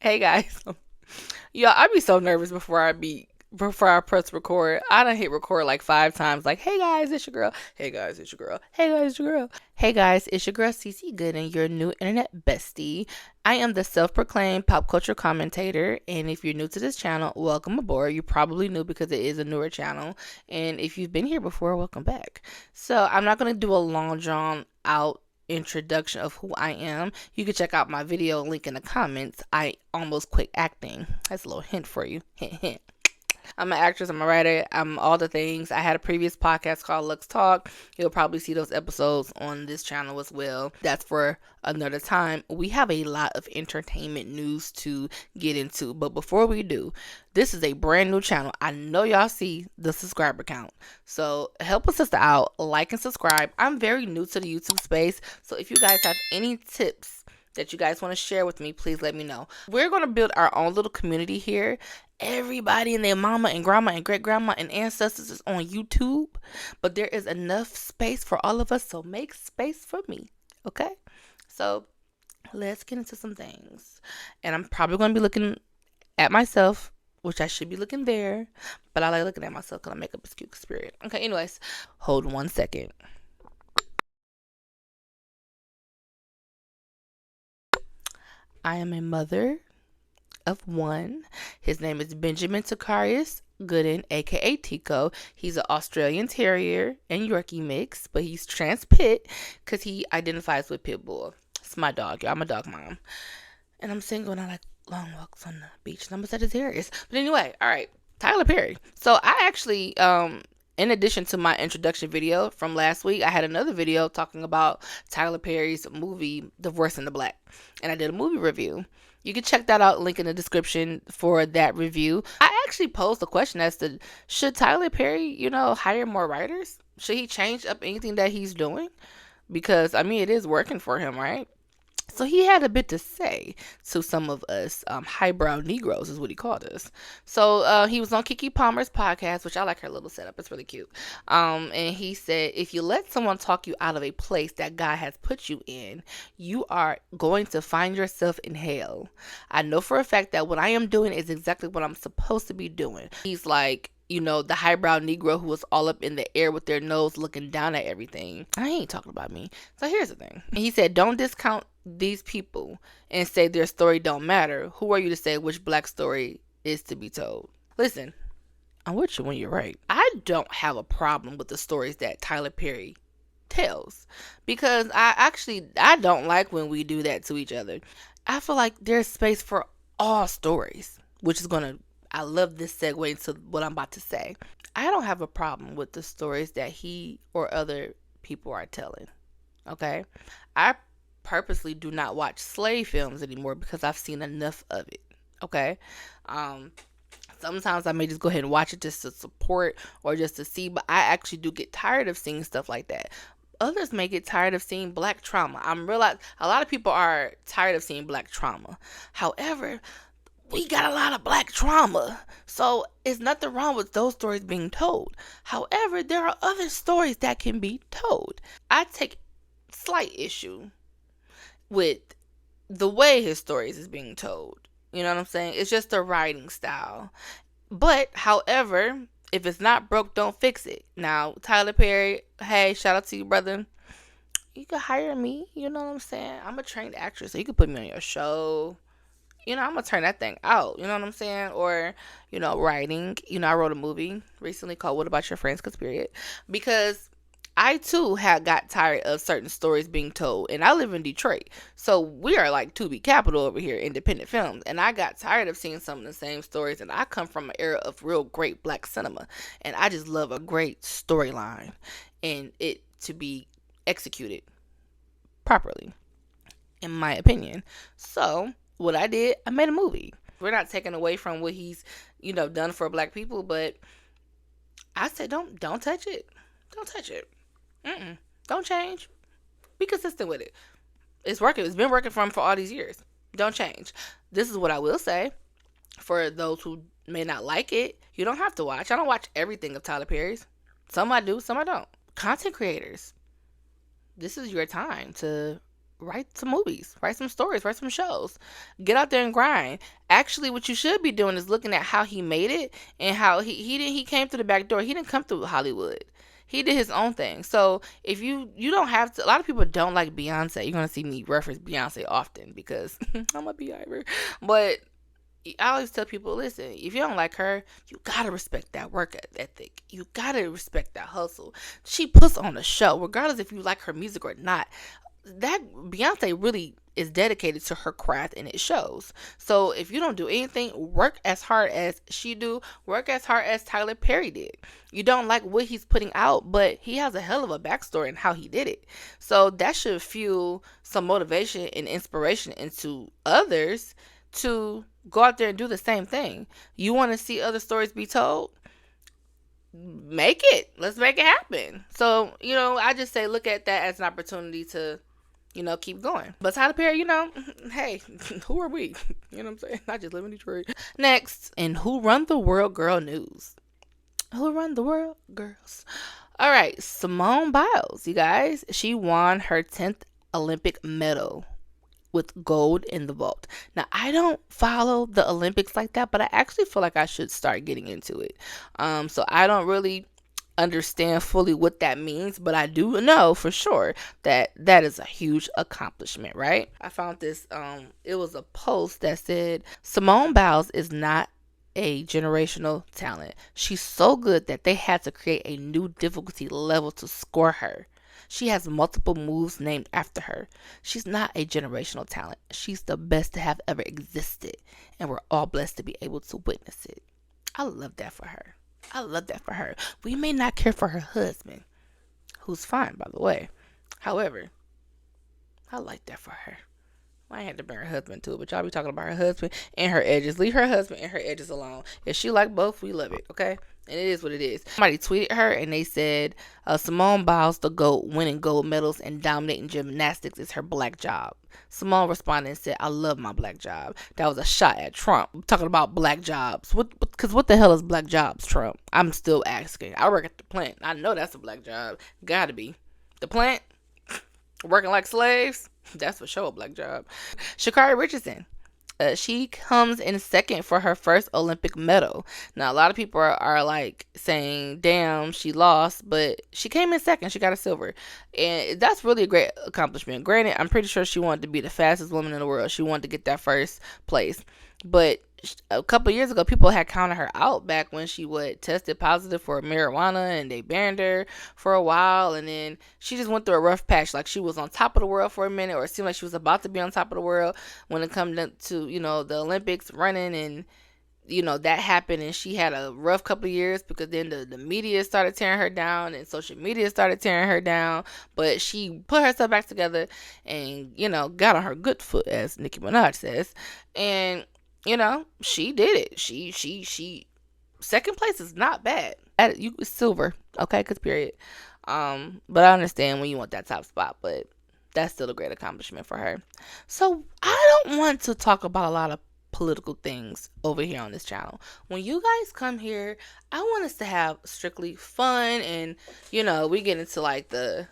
Hey guys. Yo, I be so nervous before I press record. I done hit record like 5 times. Like, hey guys, it's your girl. Hey guys, it's your girl. Hey guys, it's your girl. Hey guys, it's your girl Cece Gooden, your new internet bestie. I am the self-proclaimed pop culture commentator, and if you're new to this channel, welcome aboard. You're probably new because it is a newer channel, and if you've been here before, welcome back. So I'm not gonna do a long drawn out introduction of who I am. You can check out my video link in the comments. I almost quit acting. That's a little hint for you. Hint, hint. I'm an actress, I'm a writer, I'm all the things. I had a previous podcast called Lux Talk. You'll probably see those episodes on this channel as well. That's for another time. We have a lot of entertainment news to get into, but before we do, this is a brand new channel. I know y'all see the subscriber count, so help a sister out, like and subscribe. I'm very new to the YouTube space, so if you guys have any tips that you guys want to share with me, please let me know. We're going to build our own little community here. Everybody and their mama and grandma and great grandma and ancestors is on YouTube, but there is enough space for all of us, so make space for me, okay? So let's get into some things. And I'm probably going to be looking at myself, which I should be looking there, but I like looking at myself because I make up a cute spirit. Okay, anyways, hold 1 second. I am a mother of one. His name is Benjamin Takarius Gooden, aka Tico. He's an Australian Terrier and Yorkie mix, but he's trans pit because he identifies with pit bull. It's my dog, y'all. I'm a dog mom, and I'm single and I like long walks on the beach. And I'm a Sagittarius. But anyway, all right, Tyler Perry. So I actually in addition to my introduction video from last week, I had another video talking about Tyler Perry's movie, Divorce in the Black. And I did a movie review. You can check that out, link in the description for that review. I actually posed a question as to, should Tyler Perry, hire more writers? Should he change up anything that he's doing? Because, I mean, it is working for him, right? So he had a bit to say to some of us highbrow Negros is what he called us. So he was on Keke Palmer's podcast, which I like her little setup. It's really cute. And he said, if you let someone talk you out of a place that God has put you in, you are going to find yourself in hell. I know for a fact that what I am doing is exactly what I'm supposed to be doing. He's like, the highbrow Negro who was all up in the air with their nose looking down at everything. I ain't talking about me. So here's the thing. He said, don't discount these people and say their story don't matter. Who are you to say which black story is to be told? Listen, I'm with you when you're right. I don't have a problem with the stories that Tyler Perry tells, because I don't like when we do that to each other. I feel like there's space for all stories, which is I love this segue into what I'm about to say. I don't have a problem with the stories that he or other people are telling. Okay? I purposely do not watch slave films anymore because I've seen enough of it. Okay? Sometimes I may just go ahead and watch it just to support or just to see, but I actually do get tired of seeing stuff like that. Others may get tired of seeing black trauma. I'm realizing a lot of people are tired of seeing black trauma. However, we got a lot of black trauma, so it's nothing wrong with those stories being told. However, there are other stories that can be told. I take slight issue with the way his stories is being told. You know what I'm saying? It's just the writing style. But, however, if it's not broke, don't fix it. Now, Tyler Perry, hey, shout out to you, brother. You can hire me, you know what I'm saying? I'm a trained actress, so you can put me on your show. I'm going to turn that thing out. You know what I'm saying? Or, writing. I wrote a movie recently called What About Your Friends? Period. Because I, too, got tired of certain stories being told. And I live in Detroit. So we are like 2B capital over here, independent films. And I got tired of seeing some of the same stories. And I come from an era of real great black cinema. And I just love a great storyline. And it to be executed properly, in my opinion. So what I did, I made a movie. We're not taking away from what he's, done for black people, but I said, don't touch it. Don't touch it. Don't change. Be consistent with it. It's working. It's been working for him for all these years. Don't change. This is what I will say. For those who may not like it, you don't have to watch. I don't watch everything of Tyler Perry's. Some I do, some I don't. Content creators, this is your time to write some movies, write some stories, write some shows. Get out there and grind. Actually, what you should be doing is looking at how he made it and how he came through the back door. He didn't come through Hollywood. He did his own thing. So if you don't have to, a lot of people don't like Beyonce. You're gonna see me reference Beyonce often because I'm a Beyhiver. But I always tell people, listen, if you don't like her, you gotta respect that work ethic. You gotta respect that hustle. She puts on a show, regardless if you like her music or not. That Beyonce really is dedicated to her craft and it shows. So if you don't do anything, work as hard as she do, work as hard as Tyler Perry did. You don't like what he's putting out, but he has a hell of a backstory in how he did it. So that should fuel some motivation and inspiration into others to go out there and do the same thing. You want to see other stories be told? Make it. Let's make it happen. So, I just say look at that as an opportunity to keep going. But Tyler Perry, hey, who are we? You know what I'm saying? I just live in Detroit. Next, in Who Run the World Girl News. Who run the world, girls? All right, Simone Biles, you guys. She won her 10th Olympic medal with gold in the vault. Now, I don't follow the Olympics like that, but I actually feel like I should start getting into it. So I don't really understand fully what that means, but I do know for sure that that is a huge accomplishment, right? I found this, it was a post that said, Simone Biles is not a generational talent. She's so good that they had to create a new difficulty level to score her. She has multiple moves named after her. She's not a generational talent. She's the best to have ever existed, and we're all blessed to be able to witness it. I love that for her. I love that for her. We may not care for her husband, who's fine, by the way. However, I like that for her. I had to bring her husband to it, but y'all be talking about her husband and her edges. Leave her husband and her edges alone. If she like both, we love it, okay? And it is what it is. Somebody tweeted her and they said, Simone Biles, the GOAT, winning gold medals and dominating gymnastics is her black job. Simone responded and said, I love my black job. That was a shot at Trump. I'm talking about black jobs. Because what the hell is black jobs, Trump? I'm still asking. I work at the plant. I know that's a black job. Gotta be. The plant? Working like slaves? That's for sure a black job. Sha'Carri Richardson. She comes in second for her first Olympic medal. Now, a lot of people are like saying, damn, she lost, but she came in second. She got a silver. And that's really a great accomplishment. Granted, I'm pretty sure she wanted to be the fastest woman in the world. She wanted to get that first place. But a couple of years ago, people had counted her out back when she tested positive for marijuana, and they banned her for a while, and then she just went through a rough patch. Like, she was on top of the world for a minute, or it seemed like she was about to be on top of the world when it comes to the Olympics running, and that happened, and she had a rough couple of years because then the media started tearing her down and social media started tearing her down. But she put herself back together and got on her good foot, as Nicki Minaj says, and she did it. She second place is not bad. You silver, okay? Cause period. But I understand when you want that top spot, but that's still a great accomplishment for her. So I don't want to talk about a lot of political things over here on this channel. When you guys come here, I want us to have strictly fun, and we get into like the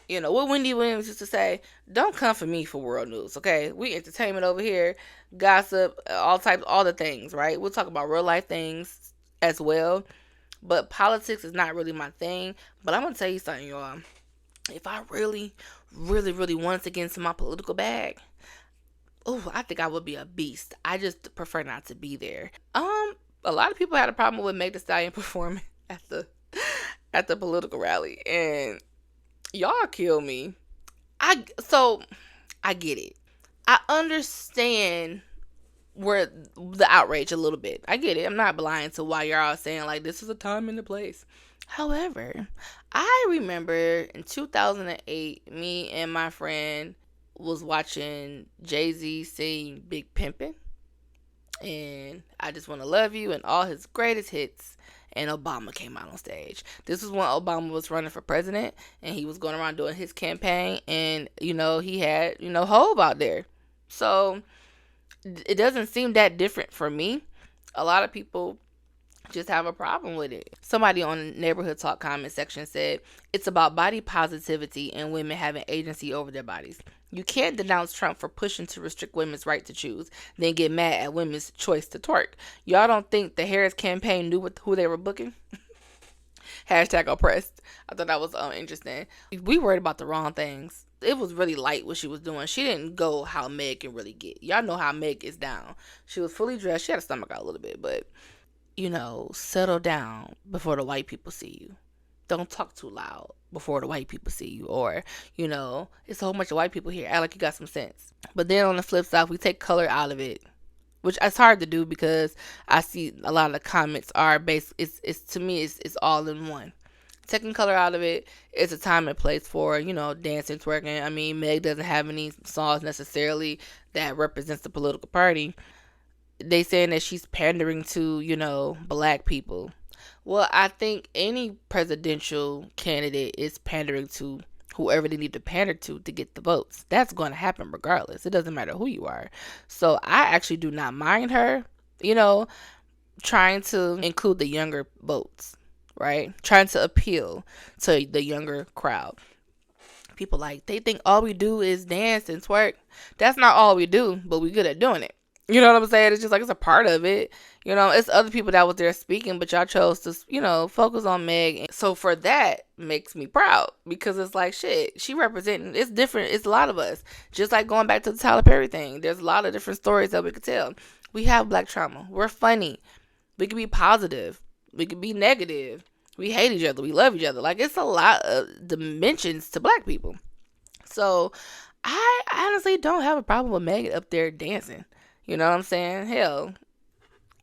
what Wendy Williams used to say, don't come for me for world news, okay? We entertainment over here, gossip, all the things, right? We'll talk about real life things as well, but politics is not really my thing. But I'm going to tell you something, y'all. If I really, really, really wanted to get into my political bag, I think I would be a beast. I just prefer not to be there. A lot of people had a problem with Meg Thee Stallion performing at the political rally, and y'all kill me. I get it. I understand where the outrage a little bit. I get it. I'm not blind to why you're all saying like this is a time and a place. However, I remember in 2008, me and my friend was watching Jay-Z sing Big Pimpin', and I Just Wanna Love You and all his greatest hits. And Obama came out on stage. This was when Obama was running for president, and he was going around doing his campaign, and he had Hov out there. So it doesn't seem that different for me. A lot of people just have a problem with it. Somebody on the Neighborhood Talk comment section said it's about body positivity and women having agency over their bodies. You can't denounce Trump for pushing to restrict women's right to choose, then get mad at women's choice to twerk. Y'all don't think the Harris campaign knew who they were booking? Hashtag oppressed. I thought that was interesting. We worried about the wrong things. It was really light what she was doing. She didn't go how Meg can really get. Y'all know how Meg is down. She was fully dressed. She had a stomach out a little bit, but settle down before the white people see you. Don't talk too loud before the white people see you. Or, it's a whole bunch of white people here. Act like you got some sense. But then on the flip side, we take color out of it, which it's hard to do because I see a lot of the comments are based. It's to me, it's all in one. Taking color out of it, it's a time and place for dancing, twerking. I mean, Meg doesn't have any songs necessarily that represents the political party. They saying that she's pandering to black people. Well, I think any presidential candidate is pandering to whoever they need to pander to get the votes. That's going to happen regardless. It doesn't matter who you are. So I actually do not mind her, trying to include the younger votes, right? Trying to appeal to the younger crowd. People they think all we do is dance and twerk. That's not all we do, but we good at doing it. You know what I'm saying? It's just it's a part of it. It's other people that was there speaking, but y'all chose to, focus on Meg. So for that makes me proud because it's shit. She representing, it's different. It's a lot of us. Just like going back to the Tyler Perry thing. There's a lot of different stories that we could tell. We have black trauma. We're funny. We can be positive. We can be negative. We hate each other. We love each other. It's a lot of dimensions to black people. So I honestly don't have a problem with Meg up there dancing. You know what I'm saying? Hell,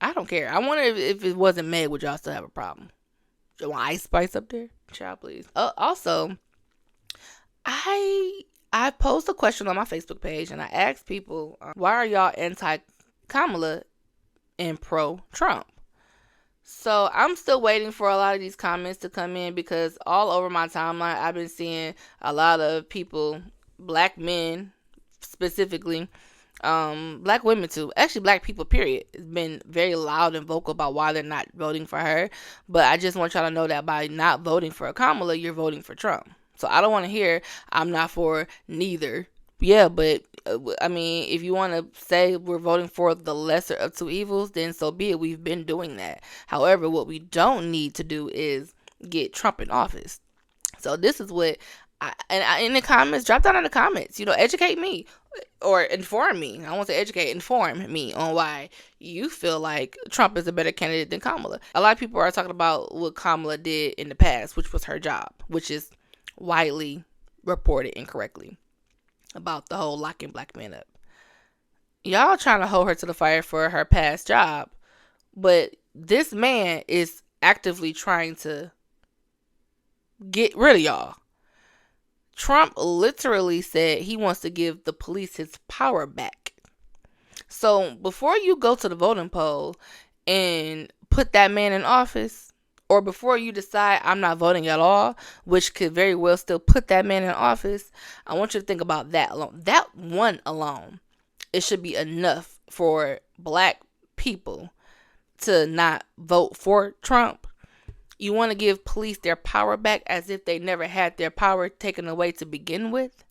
I don't care. I wonder if it wasn't Meg, would y'all still have a problem? You want Ice Spice up there? Child, please. Also, I posed a question on my Facebook page, and I asked people, why are y'all anti-Kamala and pro-Trump? So I'm still waiting for a lot of these comments to come in because all over my timeline, I've been seeing a lot of people, black men specifically, black women too, actually black people period, has been very loud and vocal about why they're not voting for her. But I just want y'all to know that by not voting for Kamala, you're voting for Trump. So I don't want to hear I'm not for neither. Yeah, but I mean, if you want to say we're voting for the lesser of two evils, then so be it. We've been doing that. However, what we don't need to do is get Trump in office. So this is what in the comments, drop down in the comments, educate me or inform me. I won't say educate, inform me on why you feel like Trump is a better candidate than Kamala. A lot of people are talking about what Kamala did in the past, which was her job, which is widely reported incorrectly about the whole locking black men up. Y'all trying to hold her to the fire for her past job, but this man is actively trying to get rid of y'all. Trump literally said he wants to give the police his power back. So before you go to the voting poll and put that man in office, or before you decide I'm not voting at all, which could very well still put that man in office, I want you to think about that alone. That one alone, it should be enough for black people to not vote for Trump. You want to give police their power back as if they never had their power taken away to begin with?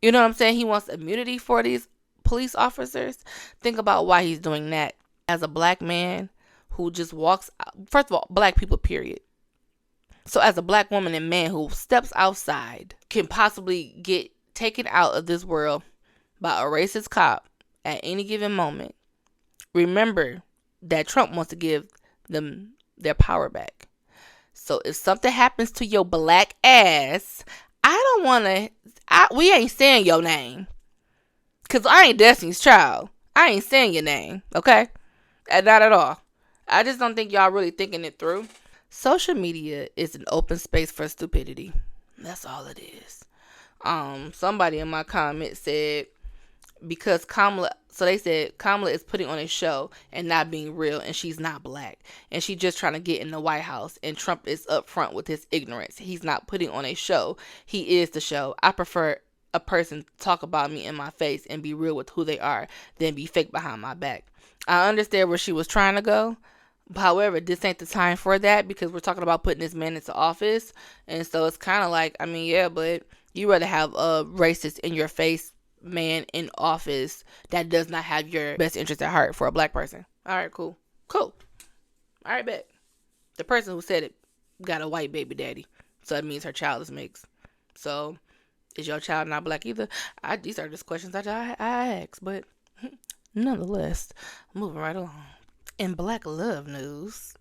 You know what I'm saying? He wants immunity for these police officers. Think about why he's doing that. As a black man who just walks out, first of all, black people, period. So as a black woman and man who steps outside can possibly get taken out of this world by a racist cop at any given moment, remember that Trump wants to give them their power back. So if something happens to your black ass, I don't want to, we ain't saying your name. Because I ain't Destiny's Child. I ain't saying your name, okay? Not at all. I just don't think y'all really thinking it through. Social media is an open space for stupidity. That's all it is. Somebody in my comment said, because Kamala, so they said Kamala is putting on a show and not being real, and she's not black, and she's just trying to get in the White House, and Trump is upfront with his ignorance. He's not putting on a show. He is the show. I prefer a person talk about me in my face and be real with who they are than be fake behind my back. I understand where she was trying to go. However, this ain't the time for that because we're talking about putting this man into office. And so it's kind of like, I mean, yeah, but You rather have a racist in your face man in office that does not have your best interest at heart for a black person. All right, cool. Cool. All right, bet. The person who said it got a white baby daddy. So that means her child is mixed. So is your child not black either? These are just questions that I ask. But nonetheless, moving right along. In black love news.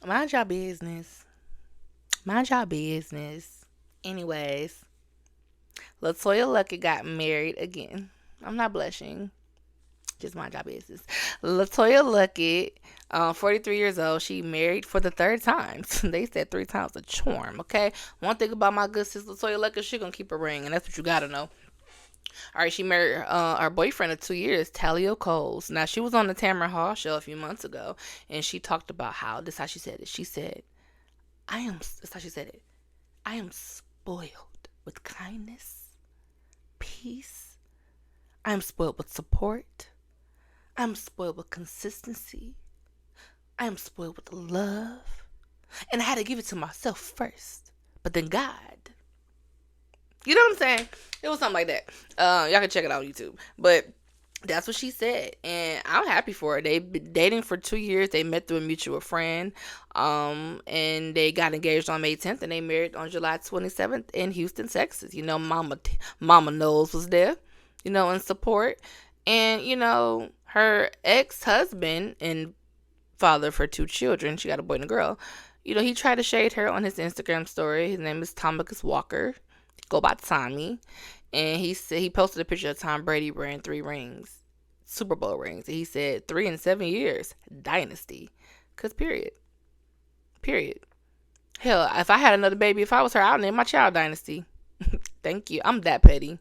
Mind your business. Mind your business. Anyways, Letoya Luckett got married again. I'm not blushing. Just mind your business. Letoya Luckett, 43 years old. She married for the third time. They said 3 times a charm, okay? One thing about my good sister Letoya Luckett, she gonna keep a ring, and that's what you gotta know. All right, she married her boyfriend of 2 years, Talia Coles. Now, she was on the Tamara Hall show a few months ago, and she talked about how, this is how she said it. She said, that's how she said it. I am spoiled with kindness, peace. I am spoiled with support. I am spoiled with consistency. I am spoiled with love. And I had to give it to myself first. But then God. You know what I'm saying? It was something like that. Y'all can check it out on YouTube. But that's what she said. And I'm happy for her. They've been dating for 2 years. They met through a mutual friend. And they got engaged on May 10th. And they married on July 27th in Houston, Texas. You know, Mama Knowles was there, you know, in support. And, you know, her ex-husband and father for 2 children, she got a boy and a girl, you know, he tried to shade her on his Instagram story. His name is Thomas Walker. Go by Tommy. And he said, he posted a picture of Tom Brady wearing 3 rings, Super Bowl rings. And he said 3 in 7 years, dynasty. Because period. Hell, if I had another baby, if I was her, I would name my child Dynasty. Thank you. I'm that petty.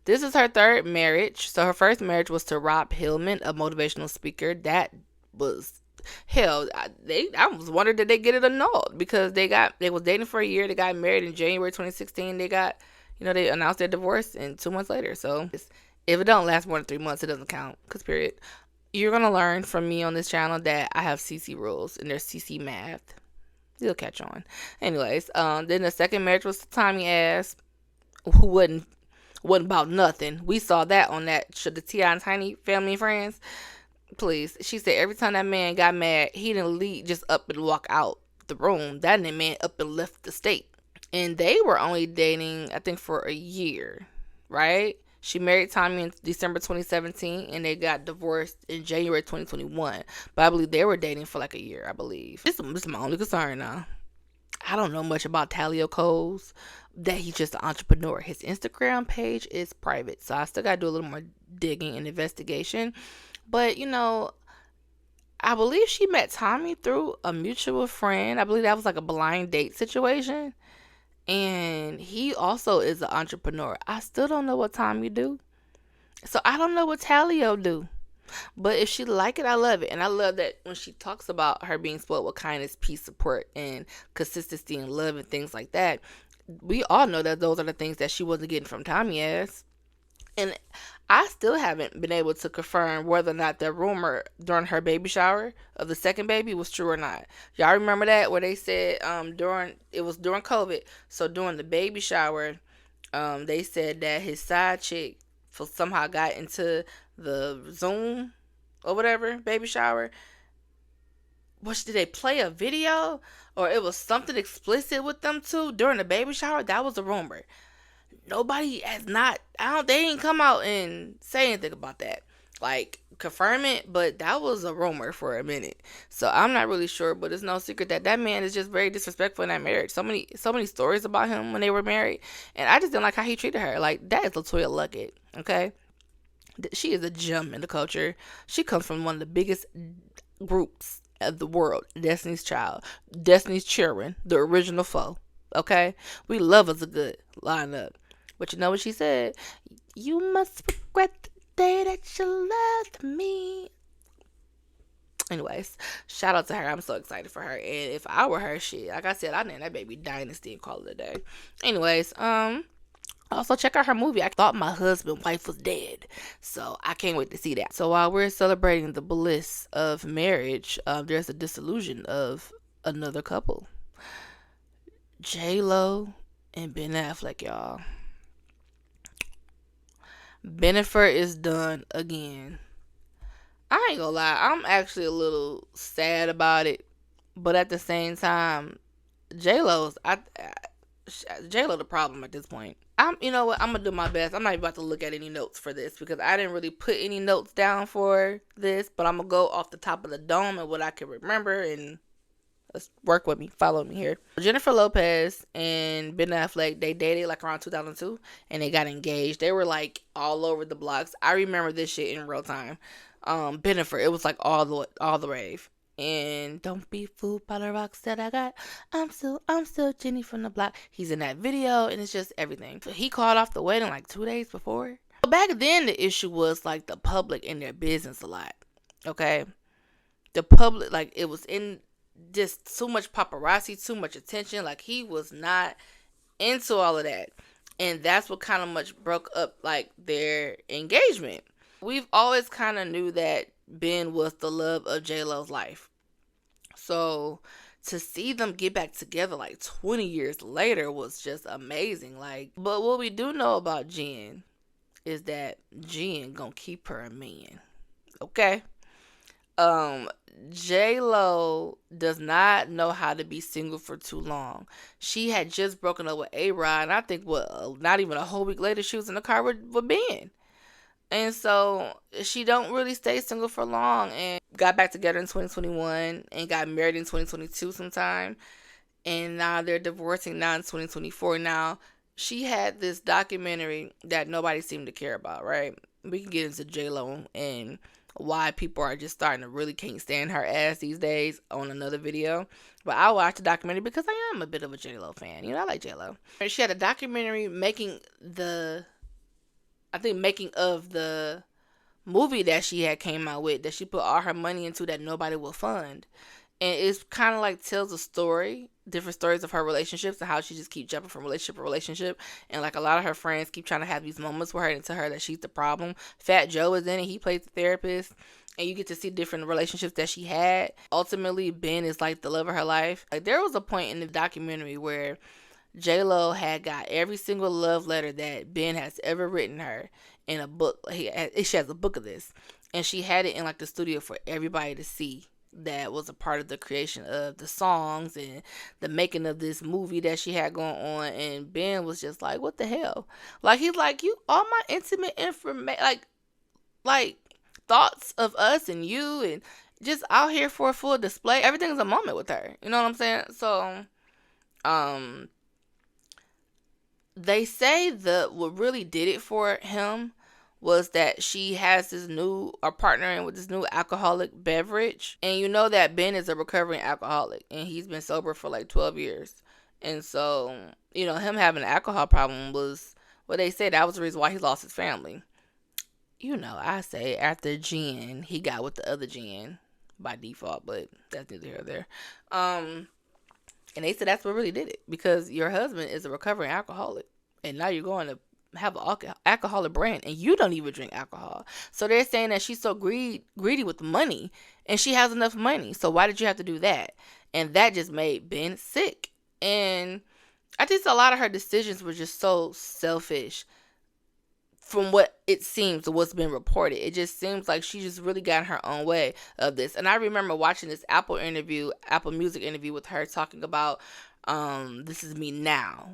This is her 3rd marriage. So her first marriage was to Rob Hillman, a motivational speaker. That was hell. I was wondering did they get it annulled because they was dating for a year. They got married in January 2016. They announced their divorce and 2 months later. So if it don't last more than 3 months, it doesn't count. Cause period. You're gonna learn from me on this channel that I have CC rules and there's CC math. You'll catch on. Anyways, then the second marriage was to Tommy Ass, who wasn't about nothing. We saw that on that show, the T.I. and Tiny Family and Friends. Please. She said every time that man got mad, he didn't leave, just up and walk out the room. That man up and left the state. And they were only dating, I think, for a year, right? She married Tommy in December 2017, and they got divorced in January 2021. But I believe they were dating for like a year, I believe. This is my only concern now. I don't know much about Talia Coles, that he's just an entrepreneur. His Instagram page is private, so I still got to do a little more digging and investigation. But, you know, I believe she met Tommy through a mutual friend. I believe that was like a blind date situation. And he also is an entrepreneur. I still don't know what Tommy do. So I don't know what Talia do. But if she like it, I love it. And I love that when she talks about her being spoiled with kindness, peace, support, and consistency and love and things like that. We all know that those are the things that she wasn't getting from Tommy Ass. And I still haven't been able to confirm whether or not the rumor during her baby shower of the second baby was true or not. Y'all remember that where they said during COVID. So during the baby shower, they said that his side chick somehow got into the Zoom or whatever baby shower. Did they play a video or it was something explicit with them two during the baby shower? That was a rumor. Nobody they ain't come out and say anything about that. Like, confirm it, but that was a rumor for a minute. So I'm not really sure, but it's no secret that man is just very disrespectful in that marriage. So many stories about him when they were married, and I just didn't like how he treated her. Like, that is Letoya Luckett, okay? She is a gem in the culture. She comes from one of the biggest groups of the world, Destiny's Child, Destiny's Children, the original foe, okay? We love us a good lineup. But you know what she said? You must regret the day that you loved me. Anyways, shout out to her. I'm so excited for her. And if I were her, shit, like I said, I'd name that baby Dynasty and call it a day. Anyways, also check out her movie. I thought my husband's wife was dead. So I can't wait to see that. So while we're celebrating the bliss of marriage, there's a disillusion of another couple. Jlo and Ben Affleck, y'all. Bennifer is done again. I ain't gonna lie, I'm actually a little sad about it, but at the same time, J Lo the problem at this point. You know what? I'm gonna do my best. I'm not even about to look at any notes for this because I didn't really put any notes down for this, but I'm gonna go off the top of the dome and what I can remember, and let's work with me. Follow me here. Jennifer Lopez and Ben Affleck, they dated like around 2002 and they got engaged. They were like all over the blocks. I remember this shit in real time. Bennifer, it was like all the rave. And don't be fooled by the rocks that I got. I'm still Jenny from the block. He's in that video and it's just everything. So he called off the wedding like 2 days before. But back then the issue was like the public in their business a lot. Okay? The public, like it was in just too much paparazzi, too much attention. Like he was not into all of that. And that's what kind of much broke up like their engagement. We've always kind of knew that Ben was the love of J-Lo's life. So to see them get back together like 20 years later was just amazing. Like, but what we do know about Jen is that Jen gonna keep her a man. Okay? J-Lo does not know how to be single for too long. She had just broken up with A-Rod, and I think not even a whole week later she was in the car with Ben. And so she don't really stay single for long and got back together in 2021 and got married in 2022 sometime. And now they're divorcing now in 2024. Now, she had this documentary that nobody seemed to care about, right? We can get into J-Lo and why people are just starting to really can't stand her ass these days on another video. But I watched the documentary because I am a bit of a J-Lo fan. You know, I like J-Lo. And she had a documentary making of the movie that she had came out with, that she put all her money into that nobody will fund. And it's kind of like tells a story, different stories of her relationships and how she just keeps jumping from relationship to relationship. And like a lot of her friends keep trying to have these moments with her and tell her that she's the problem. Fat Joe is in it. He plays the therapist. And you get to see different relationships that she had. Ultimately, Ben is like the love of her life. Like there was a point in the documentary where J-Lo had got every single love letter that Ben has ever written her in a book. She has a book of this. And she had it in like the studio for everybody to see. That was a part of the creation of the songs and the making of this movie that she had going on. And Ben was just like, what the hell? Like, he's like, you, all my intimate information, like thoughts of us and you and just out here for a full display. Everything's a moment with her. You know what I'm saying? So, they say what really did it for him was that she has partnering with this new alcoholic beverage. And you know that Ben is a recovering alcoholic and he's been sober for like 12 years. And so, you know, him having an alcohol problem was, well, they say that was the reason why he lost his family. You know, I say after Jen, he got with the other Jen by default, but that's neither here nor there. And they said that's what really did it, because your husband is a recovering alcoholic and now you're going to have an alcoholic brand and you don't even drink alcohol. So they're saying that she's so greedy with money and she has enough money. So why did you have to do that? And that just made Ben sick. And I think a lot of her decisions were just so selfish from what it seems, what's been reported. It just seems like she just really got in her own way of this. And I remember watching this Apple Music interview with her talking about This Is Me Now.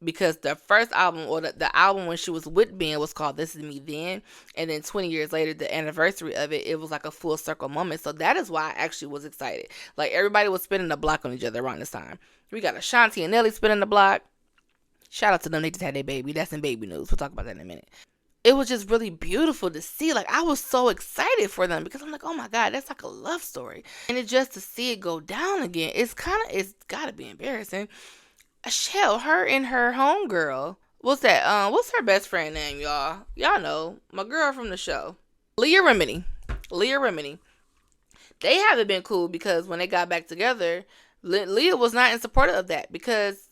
Because the first album, or the album when she was with Ben, was called This Is Me Then. And then 20 years later, the anniversary of it was like a full circle moment. So that is why I actually was excited. Like, everybody was spinning the block on each other around this time. We got Ashanti and Nelly spinning the block. Shout out to them. They just had their baby. That's in baby news. We'll talk about that in a minute. It was just really beautiful to see. Like, I was so excited for them because I'm like, oh my God, that's like a love story. And it's just to see it go down again, it's got to be embarrassing. Hell, her and her homegirl. What's that? What's her best friend name, y'all? Y'all know. My girl from the show. Leah Remini. They haven't been cool because when they got back together, Leah was not in support of that because,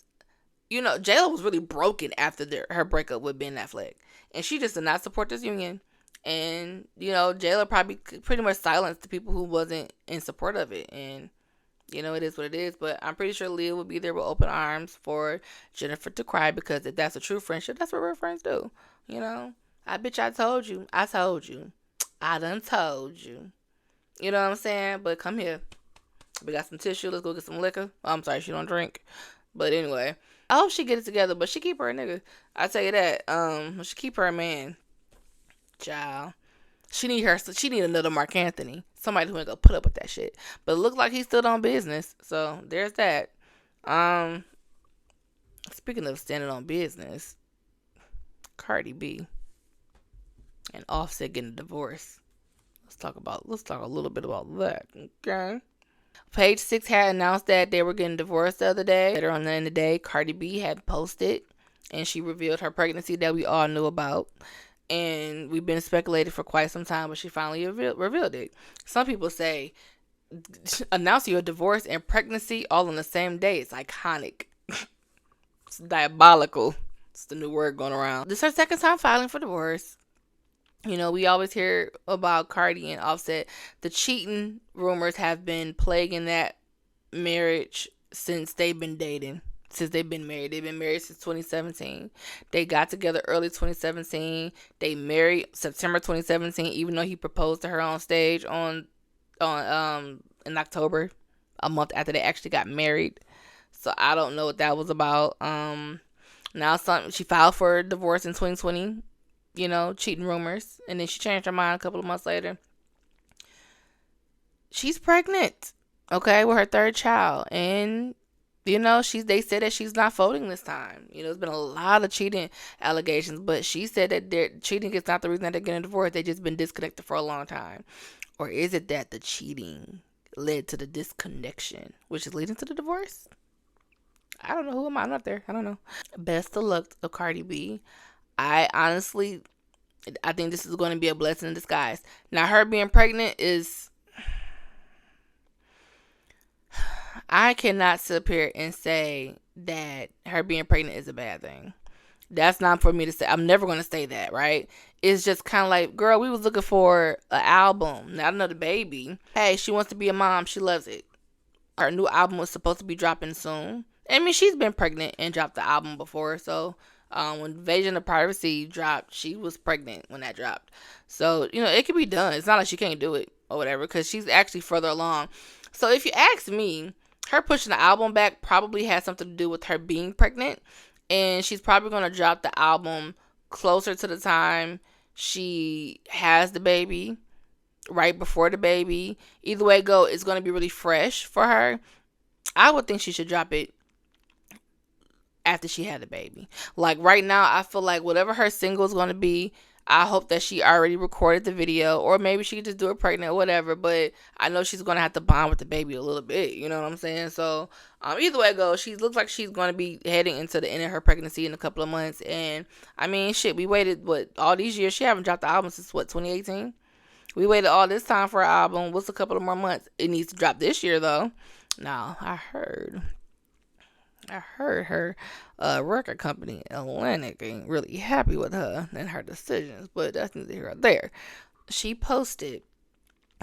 you know, J-Lo was really broken after her breakup with Ben Affleck. And she just did not support this union. And, you know, J-Lo probably pretty much silenced the people who wasn't in support of it. And You know, it is what it is. But I'm pretty sure Leah will be there with open arms for Jennifer to cry, because if that's a true friendship, that's what real friends do. You know, I bitch, I told you. I told you. I done told you. You know what I'm saying? But come here. We got some tissue. Let's go get some liquor. Oh, I'm sorry, she don't drink. But anyway, I hope she get it together. But she keep her a nigga. I tell you that. She keep her a man. Child. She need her. She need another Mark Anthony. Somebody who ain't gonna put up with that shit. But it look like he's still on business. So there's that. Speaking of standing on business, Cardi B and Offset getting a divorce. Let's talk a little bit about that. Okay. Page Six had announced that they were getting divorced the other day. Later on in the day, Cardi B had posted and she revealed her pregnancy that we all knew about. And we've been speculating for quite some time, but she finally revealed it. Some people say announcing your divorce and pregnancy all on the same day. It's iconic. It's diabolical. It's the new word going around. This is her second time filing for divorce. You know, we always hear about Cardi and Offset. The cheating rumors have been plaguing that marriage since they've been dating. Since they've been married. They've been married since 2017. They got together early 2017. They married September 2017, even though he proposed to her on stage in October, a month after they actually got married. So I don't know what that was about. Now she filed for divorce in 2020. You know, cheating rumors. And then she changed her mind a couple of months later. She's pregnant, okay, with her third child. And, you know, they said that she's not folding this time. You know, there's been a lot of cheating allegations. But she said that cheating is not the reason that they're getting divorced. They've just been disconnected for a long time. Or is it that the cheating led to the disconnection, which is leading to the divorce? I don't know. Who am I? I'm not there. I don't know. Best of luck to Cardi B. I think this is going to be a blessing in disguise. Now, her being pregnant is... I cannot sit up here and say that her being pregnant is a bad thing. That's not for me to say. I'm never going to say that, right? It's just kind of like, girl, we was looking for an album, not another baby. Hey, she wants to be a mom. She loves it. Her new album was supposed to be dropping soon. I mean, she's been pregnant and dropped the album before, so... when Invasion of Privacy dropped, she was pregnant when that dropped. So, you know, it can be done. It's not like she can't do it or whatever, because she's actually further along. So if you ask me, her pushing the album back probably has something to do with her being pregnant. And she's probably going to drop the album closer to the time she has the baby, right before the baby. Either way it go, it's going to be really fresh for her. I would think she should drop it after she had the baby. Like right now, I feel like whatever her single is going to be, I hope that she already recorded the video, or maybe she could just do it pregnant or whatever. But I know she's going to have to bond with the baby a little bit. You know what I'm saying? So either way it goes, she looks like she's going to be heading into the end of her pregnancy in a couple of months. And I mean, shit, we waited, all these years? She haven't dropped the album since, 2018? We waited all this time for an album. What's a couple of more months? It needs to drop this year, though. Now, I heard her record company, Atlantic, ain't really happy with her and her decisions, but that's neither here nor there. She posted,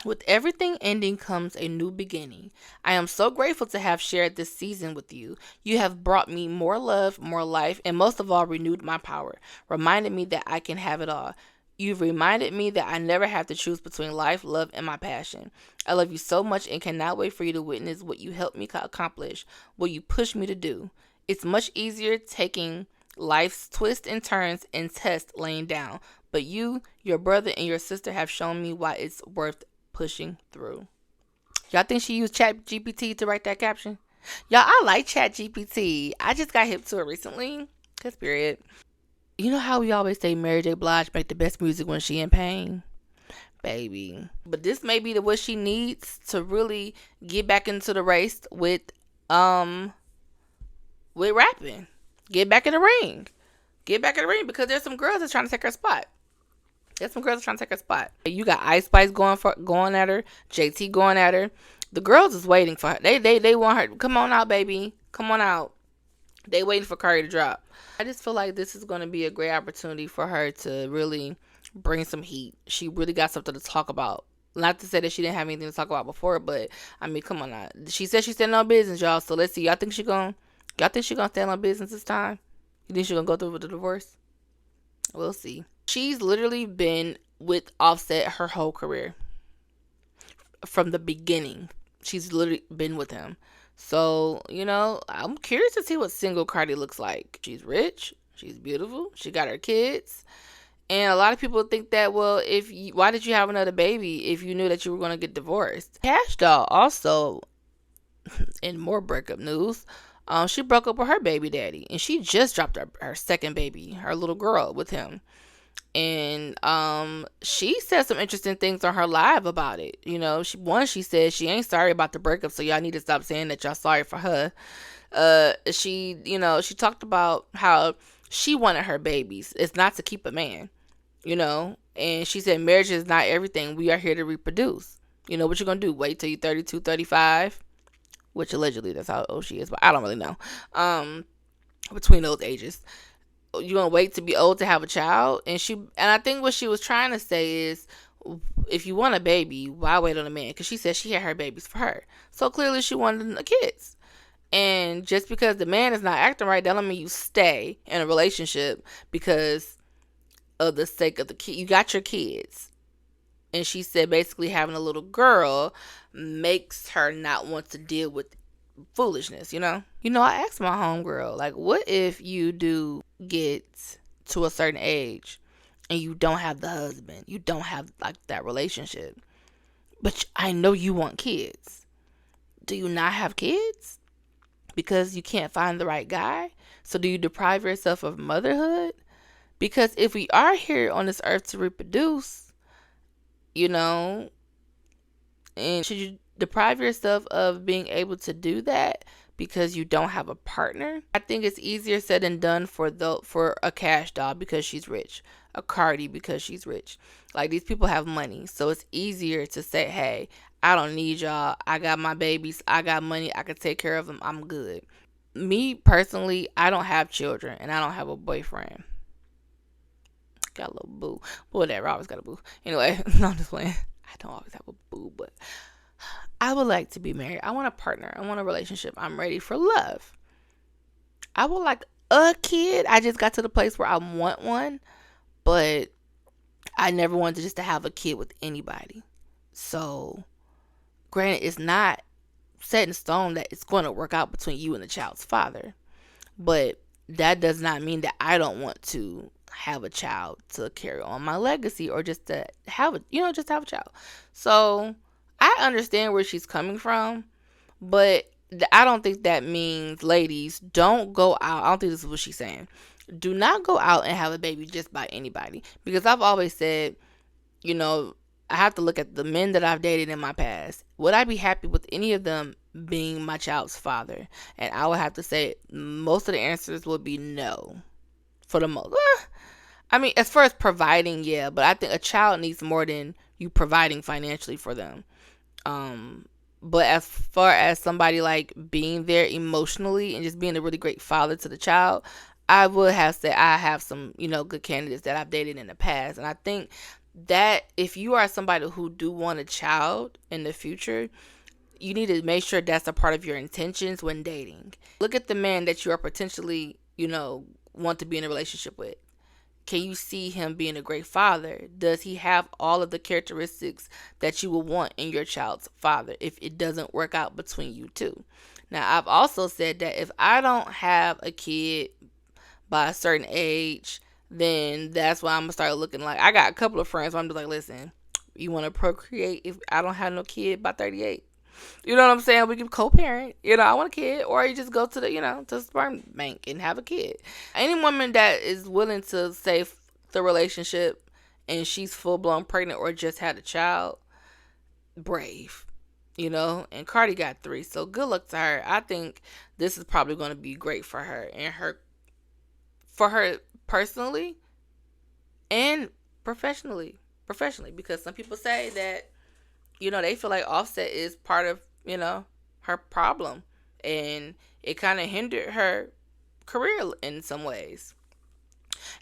"With everything ending comes a new beginning. I am so grateful to have shared this season with you. You have brought me more love, more life, and most of all, renewed my power, reminded me that I can have it all. You've reminded me that I never have to choose between life, love, and my passion. I love you so much and cannot wait for you to witness what you helped me accomplish, what you pushed me to do. It's much easier taking life's twists and turns and tests laying down, but you, your brother, and your sister have shown me why it's worth pushing through." Y'all think she used ChatGPT to write that caption? Y'all, I like ChatGPT. I just got hip to it recently. Cause period. You know how we always say Mary J. Blige make the best music when she in pain? Baby. But this may be what she needs to really get back into the race with rapping. Get back in the ring. Get back in the ring, because there's some girls that's trying to take her spot. You got Ice Spice going at her, JT going at her. The girls is waiting for her. They want her. Come on out, baby. Come on out. They waiting for Cardi to drop. I just feel like this is going to be a great opportunity for her to really bring some heat. She really got something to talk about Not to say that she didn't have anything to talk about before, but I mean, come on now. She said she's standing on business, y'all. So let's see. Y'all think she gonna stand on business this time? You think she gonna go through with the divorce? We'll see. She's literally been with Offset her whole career. From the beginning, she's literally been with him. So, I'm curious to see what single Cardi looks like. She's rich. She's beautiful. She got her kids. And a lot of people think that, well, why did you have another baby if you knew that you were going to get divorced? Kash Doll also, in more breakup news, she broke up with her baby daddy. And she just dropped her second baby, her little girl, with him. And she said some interesting things on her live about it. She said she ain't sorry about the breakup, so y'all need to stop saying that y'all sorry for her. She talked about how she wanted her babies. It's not to keep a man, and she said marriage is not everything. We are here to reproduce. What you gonna do? Wait till you're 32, 35? Which allegedly that's how old she is, but I don't really know. Between those ages. You gonna wait to be old to have a child? And I think what she was trying to say is, if you want a baby, why wait on a man? Because she said she had her babies for her, so clearly she wanted the kids. And just because the man is not acting right, that don't mean you stay in a relationship because of the sake of the kid. You got your kids, and she said basically having a little girl makes her not want to deal with foolishness. I asked my homegirl, like, what if you do get to a certain age and you don't have the husband, you don't have like that relationship, but I know you want kids? Do you not have kids because you can't find the right guy? So do you deprive yourself of motherhood? Because if we are here on this earth to reproduce, and should you deprive yourself of being able to do that because you don't have a partner? I think it's easier said than done for a Kash Doll because she's rich, a Cardi because she's rich. Like, these people have money, so it's easier to say, hey, I don't need y'all. I got my babies. I got money. I can take care of them. I'm good. Me personally, I don't have children and I don't have a boyfriend. Got a little boo. Whatever. I always got a boo. Anyway, no, I'm just playing. I don't always have a boo, but I would like to be married. I want a partner. I want a relationship. I'm ready for love. I would like a kid. I just got to the place where I want one, but I never wanted just to have a kid with anybody. So, granted, it's not set in stone that it's going to work out between you and the child's father, but that does not mean that I don't want to have a child to carry on my legacy or just to have just have a child. So I understand where she's coming from, but I don't think that means, ladies, don't go out. I don't think this is what she's saying. Do not go out and have a baby just by anybody. Because I've always said, I have to look at the men that I've dated in my past. Would I be happy with any of them being my child's father? And I would have to say most of the answers would be no. For the most. I mean, as far as providing, yeah. But I think a child needs more than you providing financially for them. But as far as somebody like being there emotionally and just being a really great father to the child, I would have said I have some, good candidates that I've dated in the past. And I think that if you are somebody who do want a child in the future, you need to make sure that's a part of your intentions when dating. Look at the man that you are potentially, want to be in a relationship with. Can you see him being a great father? Does he have all of the characteristics that you would want in your child's father if it doesn't work out between you two? Now, I've also said that if I don't have a kid by a certain age, then that's why I'm going to start looking like, I got a couple of friends where I'm just like, listen, you want to procreate if I don't have no kid by 38? You know what I'm saying? We can co-parent. I want a kid. Or you just go to the, to the sperm bank and have a kid. Any woman that is willing to save the relationship and she's full-blown pregnant or just had a child, brave. And Cardi got 3. So good luck to her. I think this is probably going to be great for her. And for her personally and professionally. Because some people say that, they feel like Offset is part of, her problem. And it kind of hindered her career in some ways.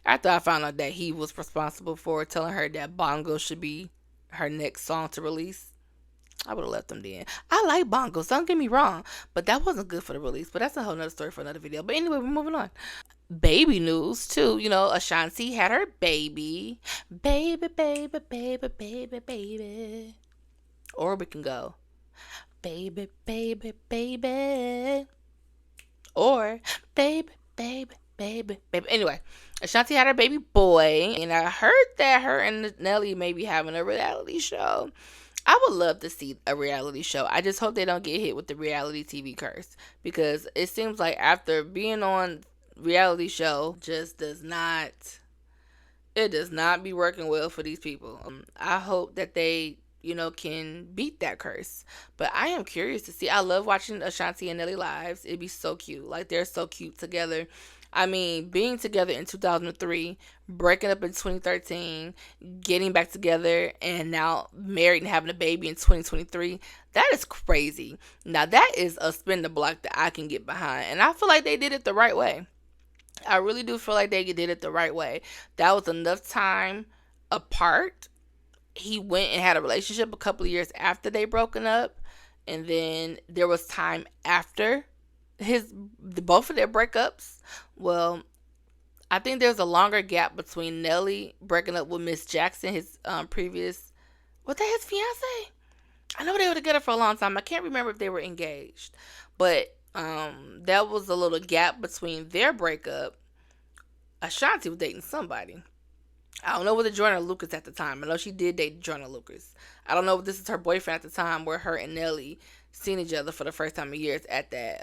After I found out that he was responsible for telling her that bongos should be her next song to release. I would have left them then. I like bongos, don't get me wrong, but that wasn't good for the release. But that's a whole nother story for another video. But anyway, we're moving on. Baby news too. You know, Ashanti had her baby. Baby, baby, baby, baby, baby. Or we can go, baby, baby, baby. Or baby, baby, baby, baby. Anyway, Ashanti had her baby boy, and I heard that her and Nelly may be having a reality show. I would love to see a reality show. I just hope they don't get hit with the reality TV curse, because it seems like after being on reality show just does not, it does not be working well for these people. I hope that they, can beat that curse. But I am curious to see. I love watching Ashanti and Nelly lives. It'd be so cute. Like, they're so cute together. I mean, being together in 2003, breaking up in 2013, getting back together, and now married and having a baby in 2023. That is crazy. Now, that is a spin the block that I can get behind. And I feel like they did it the right way. I really do feel like they did it the right way. That was enough time apart. He went and had a relationship a couple of years after they broken up, and then there was time after both of their breakups. Well, I think there's a longer gap between Nelly breaking up with Miss Jackson, his previous, was that his fiance? I know they were together for a long time. I can't remember if they were engaged, but that was a little gap between their breakup. Ashanti was dating somebody. I don't know whether Jlo Luckett at the time. I know she did date Jlo Luckett. I don't know if this is her boyfriend at the time, where her and Nelly seen each other for the first time in years at that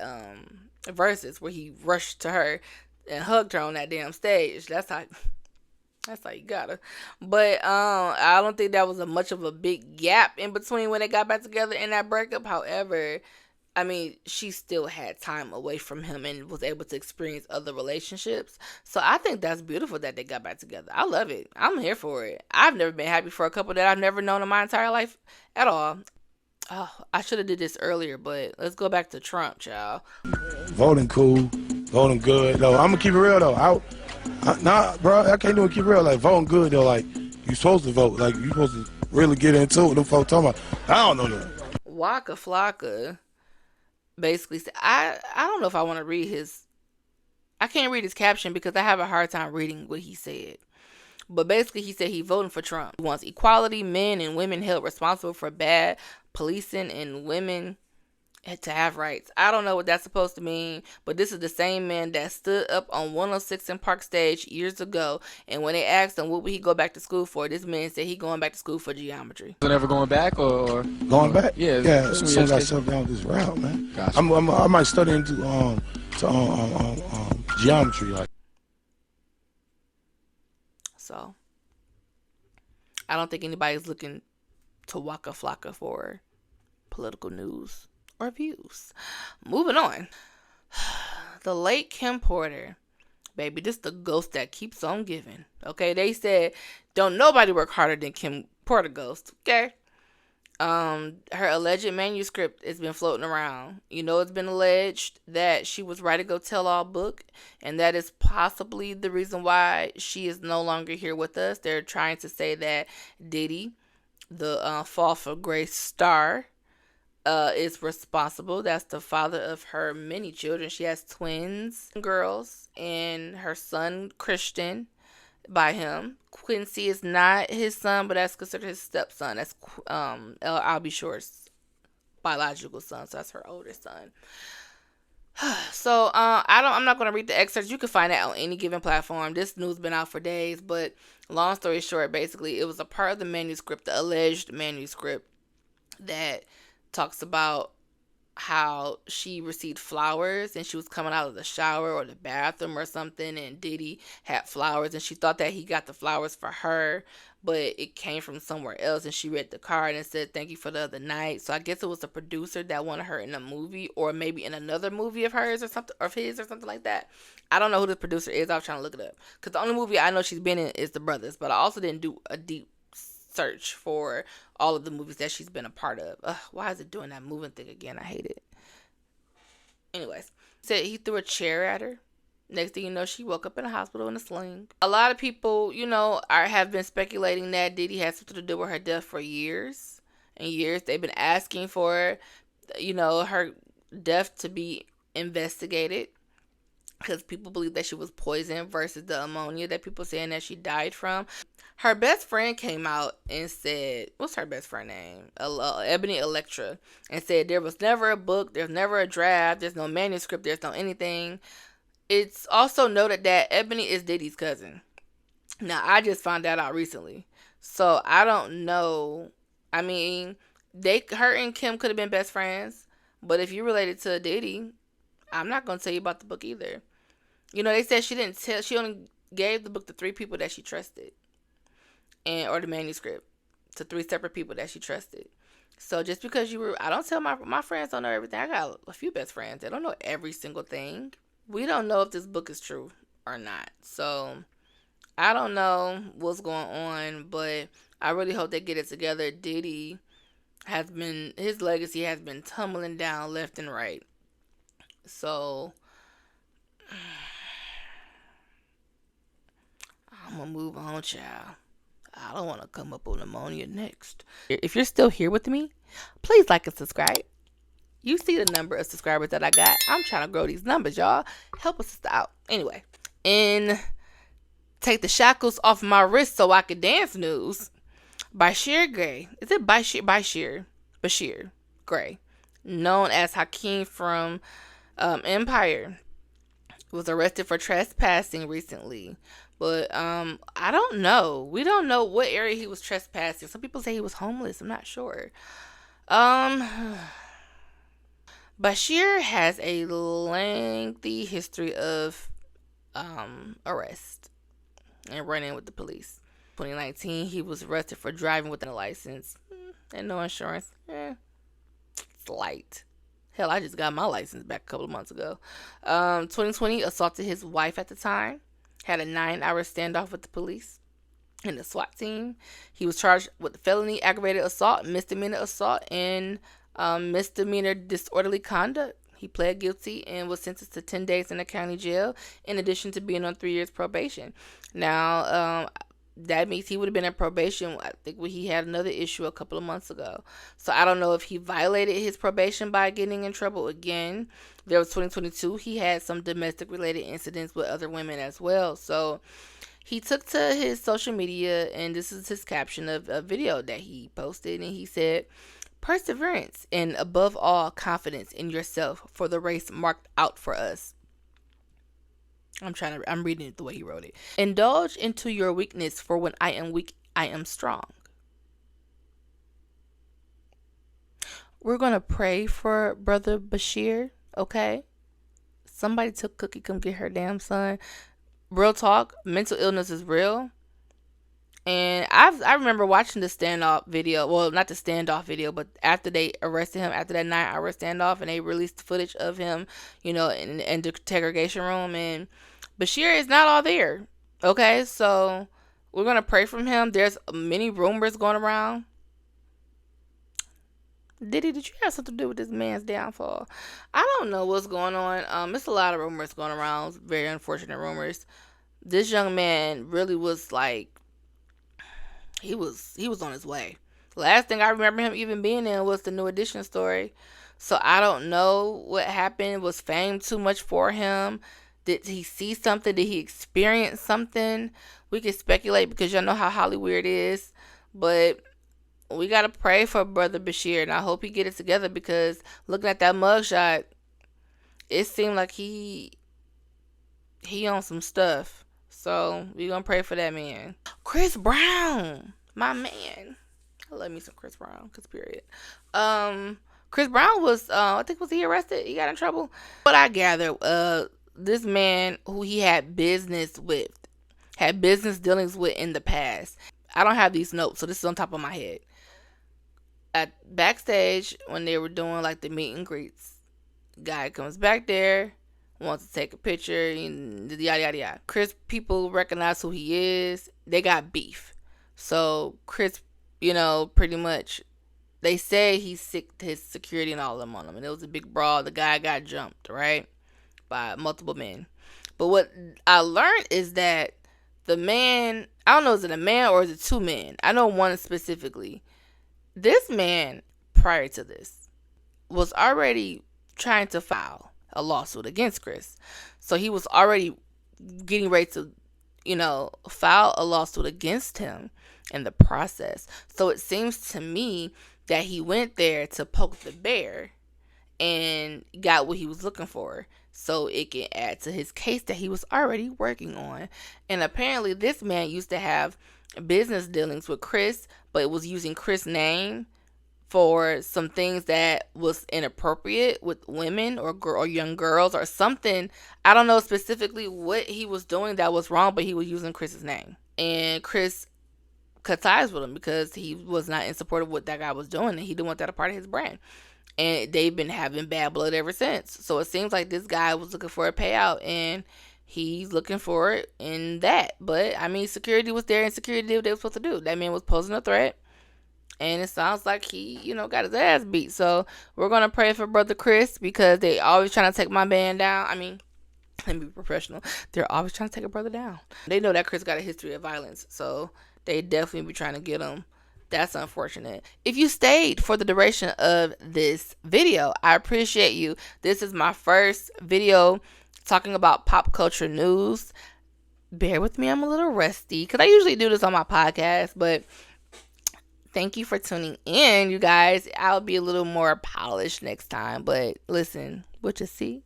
Versus, where he rushed to her and hugged her on that damn stage. That's how you gotta. But I don't think that was much of a big gap in between when they got back together in that breakup. However, I mean, she still had time away from him and was able to experience other relationships. So I think that's beautiful that they got back together. I love it. I'm here for it. I've never been happy for a couple that I've never known in my entire life at all. Oh, I should have did this earlier, but let's go back to Trump, y'all. Voting cool, voting good. Though I'm gonna keep it real though. Nah, bro, I can't do it. Keep it real. Like, voting good though. Like, you supposed to vote. Like, you supposed to really get into it. Them folks talking about. I don't know that. Waka Flocka basically said, I don't know if I want to read his. I can't read his caption because I have a hard time reading what he said. But basically, he said he voting for Trump. He wants equality, men and women held responsible for bad policing, and women to have rights. I don't know what that's supposed to mean, but this is the same man that stood up on 106 in Park Stage years ago, and when they asked him what would he go back to school for, this man said he going back to school for geometry. Never going back or going back? Yeah. As soon as I settle down this route, man. Gotcha. I might study into geometry, like. So I don't think anybody's looking to Waka Flocka for political news or views. Moving on. The late Kim Porter. Baby, this the ghost that keeps on giving. Okay, they said don't nobody work harder than Kim Porter ghost. Okay. Her alleged manuscript has been floating around. It's been alleged that she was writing a tell-all book, and that is possibly the reason why she is no longer here with us. They're trying to say that Diddy, the Fall for Grace star, is responsible. That's the father of her many children. She has twins, girls, and her son Christian by him. Quincy is not his son, but that's considered his stepson. That's Byshere's biological son, so that's her oldest son. So I'm not gonna read the excerpts. You can find that on any given platform. This news been out for days, but long story short, basically it was a part of the manuscript, the alleged manuscript, that talks about how she received flowers and she was coming out of the shower or the bathroom or something, and Diddy had flowers and she thought that he got the flowers for her, but it came from somewhere else, and she read the card and said thank you for the other night. So I guess it was a producer that wanted her in a movie, or maybe in another movie of hers or something, or of his or something like that. I don't know who the producer is. I was trying to look it up because the only movie I know she's been in is The Brothers, but I also didn't do a deep search for all of the movies that she's been a part of. Why is it doing that moving thing again? I hate it. Anyways, said he threw a chair at her. Next thing you know, she woke up in a hospital in a sling. A lot of people, have been speculating that Diddy had something to do with her death for years and years. They've been asking for, her death to be investigated because people believe that she was poisoned versus the ammonia that people saying that she died from. Her best friend came out and said, what's her best friend name? Ebony Electra, and said there was never a book, there's never a draft, there's no manuscript, there's no anything. It's also noted that Ebony is Diddy's cousin. Now, I just found that out recently. So, I don't know. I mean, her and Kim could have been best friends. But if you related to Diddy, I'm not going to tell you about the book either. They said she only gave the book to 3 people that she trusted. Or the manuscript to 3 separate people that she trusted. So, just because I don't tell my friends don't know everything. I got a few best friends. They don't know every single thing. We don't know if this book is true or not. So, I don't know what's going on, but I really hope they get it together. Diddy his legacy has been tumbling down left and right. So, I'm going to move on, child. I don't want to come up on pneumonia next. If you're still here with me, please like and subscribe. You see the number of subscribers that I got. I'm trying to grow these numbers, y'all. Help us out. Anyway, and take the shackles off my wrist so I can dance news. Byshere Gray. Is it Byshere? Byshere Gray. Known as Hakeem from Empire. Was arrested for trespassing recently. But I don't know. We don't know what area he was trespassing. Some people say he was homeless. I'm not sure. Byshere has a lengthy history of arrest and running with the police. 2019, he was arrested for driving without a license and no insurance. It's light. Hell, I just got my license back a couple of months ago. 2020, assaulted his wife at the time. Had a 9-hour standoff with the police and the SWAT team. He was charged with felony aggravated assault, misdemeanor assault, and misdemeanor disorderly conduct. He pled guilty and was sentenced to 10 days in a county jail, in addition to being on 3 years probation. Now, that means he would have been in probation. I think he had another issue a couple of months ago. So I don't know if he violated his probation by getting in trouble again. There was 2022. He had some domestic related incidents with other women as well. So he took to his social media, and this is his caption of a video that he posted, and he said, "Perseverance and above all confidence in yourself for the race marked out for us." I'm reading it the way he wrote it. "Indulge into your weakness, for when I am weak, I am strong." We're going to pray for Brother Byshere, okay? Somebody took Cookie, come get her damn son. Real talk, mental illness is real. And I remember watching the standoff video. Well, not the standoff video, but after they arrested him, after that 9-hour standoff, and they released footage of him, in the interrogation room. And Byshere is not all there. Okay, so we're going to pray for him. There's many rumors going around. Did you have something to do with this man's downfall? I don't know what's going on. It's a lot of rumors going around. Very unfortunate rumors. This young man really was like, he was on his way. Last thing I remember him even being in was the New Edition story. So I don't know what happened. Was fame too much for him? Did he see something? Did he experience something? We can speculate because y'all know how Hollywood is. But we got to pray for Brother Byshere. And I hope he get it together, because looking at that mugshot, it seemed like he on some stuff. So we going to pray for that man. Chris Brown, my man. I love me some Chris Brown, because period. Chris Brown was, was he arrested? He got in trouble? But I gather, this man who he had business dealings with in the past. I don't have these notes, so this is on top of my head. At backstage, when they were doing like the meet and greets, guy comes back there, wants to take a picture, and yada yada yada. Chris, people recognize who he is. They got beef. So Chris, pretty much, they say he sicked his security and all of them on him, and it was a big brawl. The guy got jumped, right, by multiple men. But what I learned is that the man, I don't know, is it a man or is it two men? I know one specifically. This man, prior to this, was already trying to file a lawsuit against Chris. So he was already getting ready to, file a lawsuit against him in the process. So it seems to me that he went there to poke the bear and got what he was looking for, so it can add to his case that he was already working on. And apparently this man used to have business dealings with Chris, but it was using Chris' name for some things that was inappropriate with women or young girls or something. I don't know specifically what he was doing that was wrong, but he was using Chris's name. And Chris cut ties with him because he was not in support of what that guy was doing, and he didn't want that a part of his brand. And they've been having bad blood ever since. So it seems like this guy was looking for a payout, and he's looking for it in that. But I mean, security was there, and security did what they were supposed to do. That man was posing a threat, and it sounds like he, got his ass beat. So we're gonna pray for brother Chris, because they always trying to take my band down. I mean, let me be professional. They're always trying to take a brother down. They know that Chris got a history of violence, so they definitely be trying to get him. That's unfortunate. If you stayed for the duration of this video, I appreciate you. This is my first video talking about pop culture news. Bear with me, I'm a little rusty because I usually do this on my podcast, but thank you for tuning in, you guys. I'll be a little more polished next time, but listen, what you see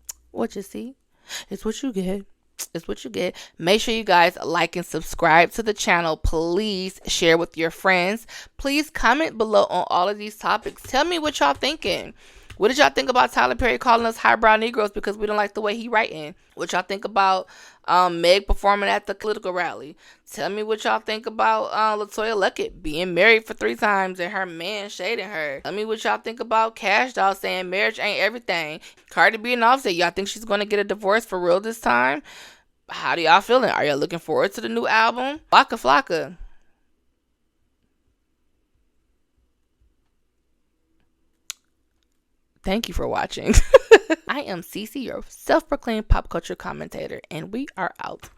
is what you get. It's what you get. Make sure you guys like and subscribe to the channel. Please share with your friends. Please comment below on all of these topics. Tell me what y'all thinking. What did y'all think about Tyler Perry calling us highbrow Negros because we don't like the way he writing? What y'all think about Meg performing at the political rally? Tell me what y'all think about Letoya Luckett being married for 3 times and her man shading her. Tell me what y'all think about Kash Doll saying marriage ain't everything. Cardi B and Offset, y'all think she's going to get a divorce for real this time? How do y'all feeling? Are y'all looking forward to the new album? Waka Flocka. Thank you for watching. I am Cece, your self-proclaimed pop culture commentator, and we are out.